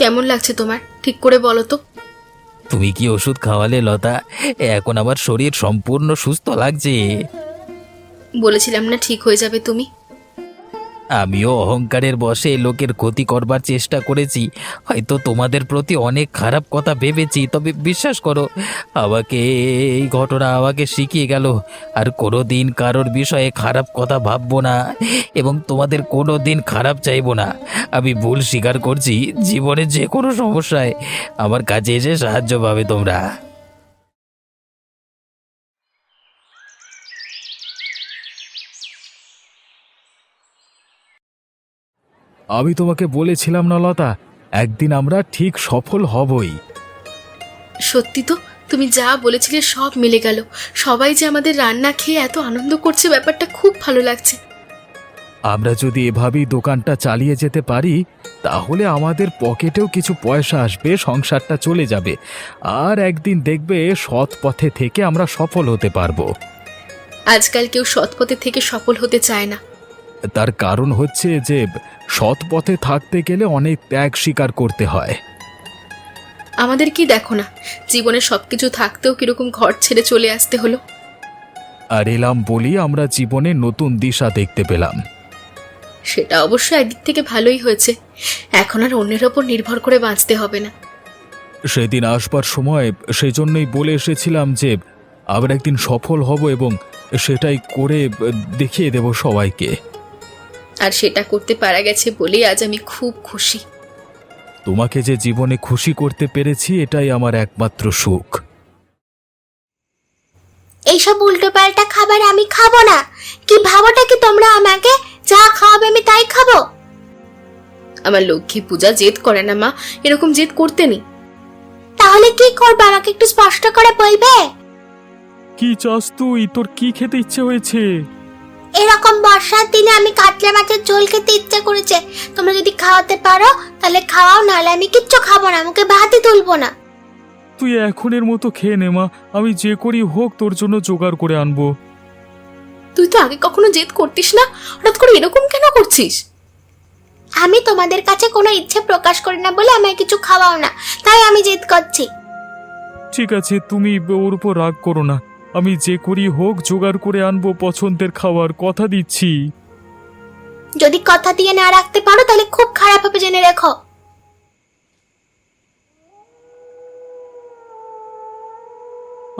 কেমন লাগছে তোমার, ঠিক করে বলো তো। তুমি কি ওষুধ খাওয়ালে লতা? এখন আমার শরীর সম্পূর্ণ সুস্থ লাগছে। বলেছিলাম না ঠিক হয়ে যাবে তুমি। আমিও অহংকারের বশে লোকের ক্ষতি করবার চেষ্টা করেছি, হয়তো তোমাদের প্রতি অনেক খারাপ কথা ভেবেছি, তবে বিশ্বাস করো আমাকে এই ঘটনা আমাকে শিখিয়ে গেল আর কোনোদিন কারোর বিষয়ে খারাপ কথা ভাববো না এবং তোমাদের কোনো দিন খারাপ চাইবো না। আমি ভুল স্বীকার করছি, জীবনে যে কোনো সমস্যায় আমার কাছে এসে সাহায্য পাবে তোমরা। আমি তোমাকে বলেছিলাম না লতা, একদিন আমরা ঠিক সফল হবই। সত্যি তো, তুমি যা বলেছিলে সব মিলে গেল। সবাই যে আমাদের রান্না খেয়ে এত আনন্দ করছে, ব্যাপারটা খুব ভালো লাগছে। আমরা যদি এভাবেই দোকানটা চালিয়ে যেতে পারি তাহলে আমাদের পকেটেও কিছু পয়সা আসবে, সংসারটা চলে যাবে, আর একদিন দেখবে সৎ পথে থেকে আমরা সফল হতে পারবো। আজকাল কেউ সৎ পথে থেকে সফল হতে চায় না। তার কারণ হচ্ছে যে সৎ পথে থাকতে গেলে অনেক ত্যাগ স্বীকার করতে হয়। আমাদের কি দেখো না, জীবনে সবকিছু থাকতেও কিরকম ঘর ছেড়ে চলে আসতে হলো। আর এলাম বলি আমরা জীবনে নতুন দিশা দেখতে পেলাম। সেটা অবশ্য একদিক থেকে ভালোই হয়েছে, এখন আর অন্যের ওপর নির্ভর করে বাঁচতে হবে না। সেদিন আসবার সময় সেজন্যই বলে এসেছিলাম যে আবার একদিন সফল হব এবং সেটাই করে দেখিয়ে দেব সবাইকে। আর সেটা করতে পারা গেছে বলেই আজ আমি খুব খুশি। তোমাকে যে জীবনে খুশি করতে পেরেছি এটাই আমার একমাত্র সুখ। এইসব উল্টোপাল্টা খাবার আমি খাবো না। কি ভাবোটা কি তোমরা? আমাকে যা খাওয়াবে আমি তাই খাবো। আমার লক্ষ্মী পূজা জেদ করে না মা, এরকম জেদ করতে নি। তাহলে কি করবে আমাকে একটু স্পষ্ট করে বলবে? কি চাস তুই? তোর কি খেতে ইচ্ছে হয়েছে? এরকম বর্ষার দিনে আমি কাতলা মাছের ঝোল খেতে ইচ্ছে করেছে। তোমরা যদি খাওয়াতে পারো তাহলে খাওয়াও, নাহলে আমি কিচ্ছু খাবো না, মুখে ভাতই তুলবো না। তুই এখনের মতো খেয়ে নে মা, আমি যে করি হোক তোর জন্য জোগাড় করে আনবো। তুই তো আগে কখনো জেদ করতিস না, হঠাৎ করে এরকম কেন করছিস? আমি তোমাদের কাছে কোনো ইচ্ছে প্রকাশ করি না বলে আমায় কিছু খাওয়াও না, তাই আমি জেদ করছি। ঠিক আছে, তুমি ওর উপর রাগ করো না, আমি যে করি হোক জোগাড় করে আনবো পছন্দের খাবার, কথা দিচ্ছি। যদি কথা দিয়ে না রাখতে পারো তাহলে খুব খারাপ হবে, জেনে রেখো।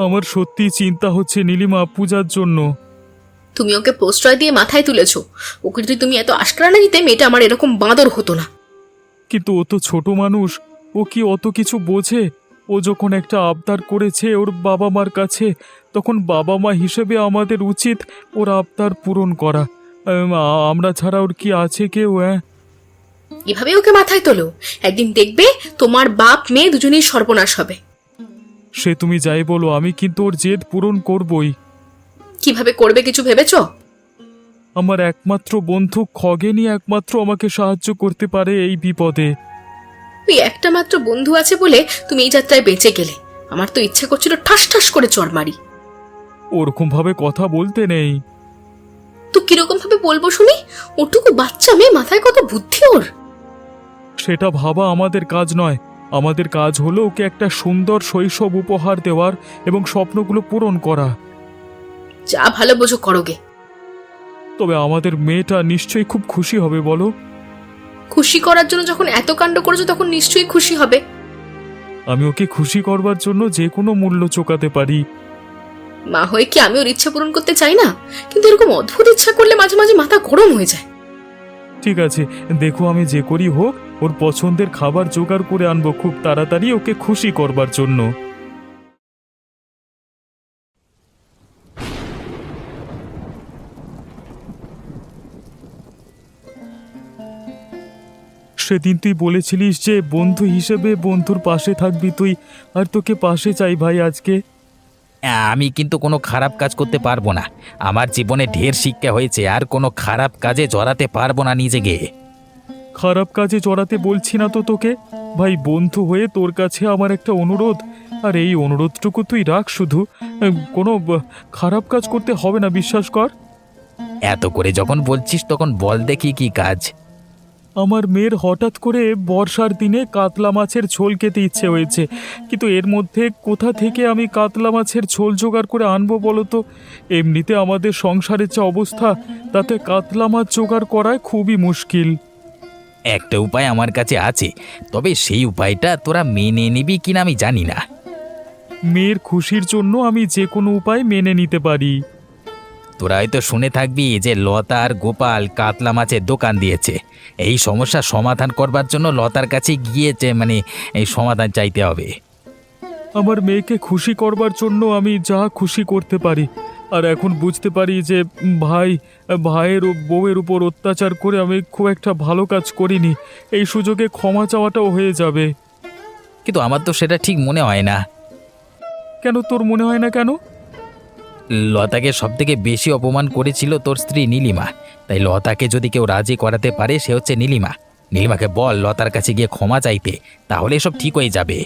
আমার সত্যি চিন্তা হচ্ছে নীলিমা পূজার জন্য। তুমি ওকে প্রশ্রয় দিয়ে মাথায় তুলেছো। ওকে যদি তুমি এত আশকারা না দিতে, মেয়েটা আমার এরকম বাঁদর হতো না। কিন্তু ও তো ছোট মানুষ, ও কি অত কিছু বোঝে? ও যখন একটা আবদার করেছে ওর বাবা মার কাছে, তখন বাবা মা হিসেবে আমাদের উচিত ওর আবদার পূরণ করা। আমরা ছাড়া ওর কি আছে কেউ? এভাবে ওকে মাথায় তোলো, একদিন দেখবে তোমার বাপ মেয়ে দুজনেই সর্বনাশ হবে। সে তুমি যাই বলো, আমি কিন্তু ওর জেদ পূরণ করবই। কিভাবে করবে কিছু ভেবেছো? আমার একমাত্র বন্ধু খগেনই একমাত্র আমাকে সাহায্য করতে পারে এই বিপদে। ওই একটা মাত্র বন্ধু আছে বলে তুমি এই যাত্রায় বেঁচে গেলে। আমার তো ইচ্ছে করছিল ঠাস ঠাস করে চড় মারি। ওরকম ভাবে কথা বলতে নেই। তো কিরকম ভাবে বলবো শুনি? ওটুকু বাচ্চা মেয়ে, মাথায় কত বুদ্ধি ওর। সেটা ভাবা আমাদের কাজ নয়, আমাদের কাজ হলো ওকে একটা সুন্দর শৈশব উপহার দেওয়ার এবং স্বপ্নগুলো পূরণ করা। যা ভালো বোঝো করোগে। তবে আমাদের মেয়েটা নিশ্চয়ই খুব খুশি হবে, বলো? খুশি করার জন্য যখন এত কাণ্ড করেছো তখন নিশ্চয়ই খুশি হবে। আমি ওকে খুশি করবার জন্য যে কোনো মূল্য চোকাতে পারি। মা হয়ে কি আমি ওর ইচ্ছা পূরণ করতে চাই না? কিন্তু এরকম অদ্ভুত ইচ্ছা করলে মাঝে মাঝে মাথা গরম হয়ে যায়। ঠিক আছে, দেখো আমি যে করি হোক ওর পছন্দের খাবার জোগাড় করে আনবো খুব তাড়াতাড়ি ওকে খুশি করবার জন্য। সেদিন তুই বলেছিলিস যে বন্ধু হিসেবে বন্ধুর পাশে থাকবি তুই, আর তোকে পাশে চাই ভাই আজকে। আমি কিন্তু কোনো খারাপ কাজ করতে পারবো না, আমার জীবনে ঢের শিক্ষা হয়েছে, আর কোনো খারাপ কাজে জড়াতে পারবো না নিজেকে। খারাপ কাজে জড়াতে বলছি না তো তোকে ভাই, বন্ধু হয়ে তোর কাছে আমার একটা অনুরোধ, আর এই অনুরোধটুকু তুই রাখ শুধু। কোনো খারাপ কাজ করতে হবে না, বিশ্বাস কর। এত করে যখন বলছিস তখন বল দেখি কি কাজ। আমার মেয়ের হঠাৎ করে বর্ষার দিনে কাতলা মাছের ঝোল খেতে ইচ্ছে হয়েছে, কিন্তু এর মধ্যে কোথা থেকে আমি কাতলা মাছের ঝোল জোগাড় করে আনবো বলো তো? এমনিতে আমাদের সংসারের যে অবস্থা, তাতে কাতলা মাছ জোগাড় করায় খুবই মুশকিল। একটা উপায় আমার কাছে আছে, তবে সেই উপায়টা তোরা মেনে নিবি কিনা আমি জানি না। মেয়ের খুশির জন্য আমি যে কোনো উপায় মেনে নিতে পারি। তোরা হয়তো শুনে থাকবি যে লতা আর গোপাল কাতলা মাছের দোকান দিয়েছে। এই সমস্যার সমাধান করবার জন্য লতার কাছে গিয়েছে, মানে এই সমাধান চাইতে হবে। আমার মেয়েকে খুশি করবার জন্য আমি যা খুশি করতে পারি, আর এখন বুঝতে পারি যে ভাইয়ের ও বউয়ের উপর অত্যাচার করে আমি খুব একটা ভালো কাজ করিনি। এই সুযোগে ক্ষমা চাওয়াটাও হয়ে যাবে। কিন্তু আমার তো সেটা ঠিক মনে হয় না। কেন তোর মনে হয় না কেন? লতাকে সবথেকে বেশি অপমান করেছিল তোর স্ত্রী নীলিমা, তাই লতাকে যদি কেউ রাজি করাতে পারে সে হচ্ছে নীলিমা। নীলিমাকে বল লতার কাছে গিয়ে ক্ষমা চাইতে, তাহলে সব ঠিক হয়ে যাবে।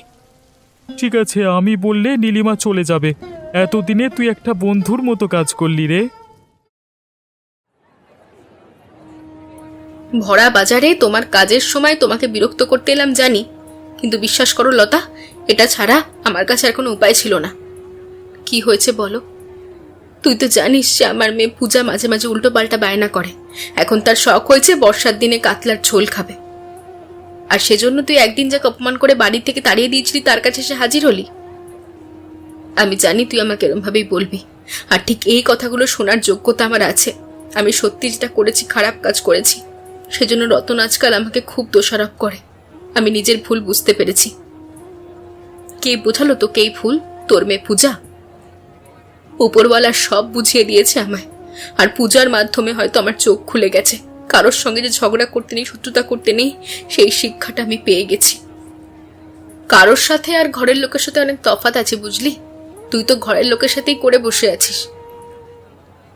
ঠিক আছে, আমি বললে নীলিমা চলে যাবে। এতদিনে তুই একটা বন্ধুর মতো কাজ করলি রে। ভরা বাজারে তোমার কাজের সময় তোমাকে বিরক্ত করতে এলাম জানি, কিন্তু বিশ্বাস করো লতা, এটা ছাড়া আমার কাছে আর কোনো উপায় ছিল না। কি হয়েছে বলো? তুই তো জানিস যে আমার মেয়ে পূজা মাঝে মাঝে উল্টো পাল্টা বায়না করে। এখন তার শখ হয়েছে বর্ষার দিনে কাতলার ঝোল খাবে, আর সেজন্য তুই একদিন যাকে অপমান করে বাড়ি থেকে তাড়িয়ে দিয়েছিলি তার কাছে এসে হাজির হলি। আমি জানি তুই আমাকে এরম ভাবেই বলবি, আর ঠিক এই কথাগুলো শোনার যোগ্যতা আমার আছে। আমি সত্যি যেটা করেছি খারাপ কাজ করেছি, সেজন্য রতন আজকাল আমাকে খুব দোষারোপ করে। আমি নিজের ভুল বুঝতে পেরেছি। কে বোঝালো তোকে এই ভুল? তোর মেয়ে পূজা। উপরওয়ালা সব বুঝিয়ে দিয়েছে আমায়, আর পূজার মাধ্যমে হয়তো আমার চোখ খুলে গেছে। কারোর সঙ্গে যে ঝগড়া করতে নেই, শত্রুতা করতে নেই, সেই শিক্ষাটা আমি পেয়ে গেছি। কারোর সাথে আর ঘরের লোকের সাথে অনেক তফাৎ আছে বুঝলি। তুই তো ঘরের লোকের সাথেই করে বসে আছিস,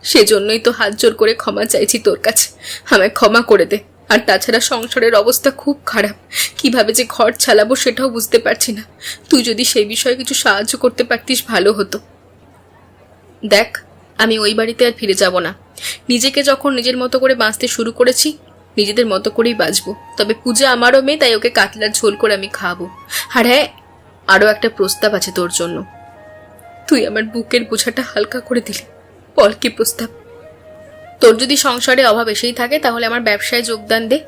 সেজন্যই তো হাত জোর করে ক্ষমা চাইছি তোর কাছে, আমায় ক্ষমা করে দে। আর তাছাড়া সংসারের অবস্থা খুব খারাপ, কিভাবে যে ঘর চালাবো সেটাও বুঝতে পারছি না। তুই যদি সেই বিষয়ে কিছু সাহায্য করতে পারতিস ভালো হতো। দেখ, আমি ওই বাড়িতে আর ফিরে যাব না। নিজেকে যখন নিজের মতো করে বাঁচতে শুরু করেছি, নিজেদের মতো করেই বাঁচবো। তবে পূজা আমারও মেয়ে, তাই ওকে কাতলার ঝোল করে আমি খাওয়াবো। আর হ্যাঁ, আরও একটা প্রস্তাব আছে তোর জন্য। তুই আমার বুকের বোঝাটা হালকা করে দিলি। বল কি প্রস্তাব? তোর যদি সংসারে অভাব এসেই থাকে তাহলে আমার ব্যবসায় যোগদান দে।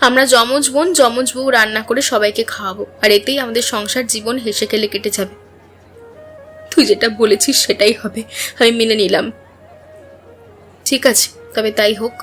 আমরা যমজ বোন যমজ বউ রান্না করে সবাইকে খাওয়াবো, আর এতেই আমাদের সংসার জীবন হেসে খেলে কেটে যাবে। তুই যেটা বলেছিস সেটাই হবে, আমি মেনে নিলাম। ঠিক আছে, তবে তাই হোক।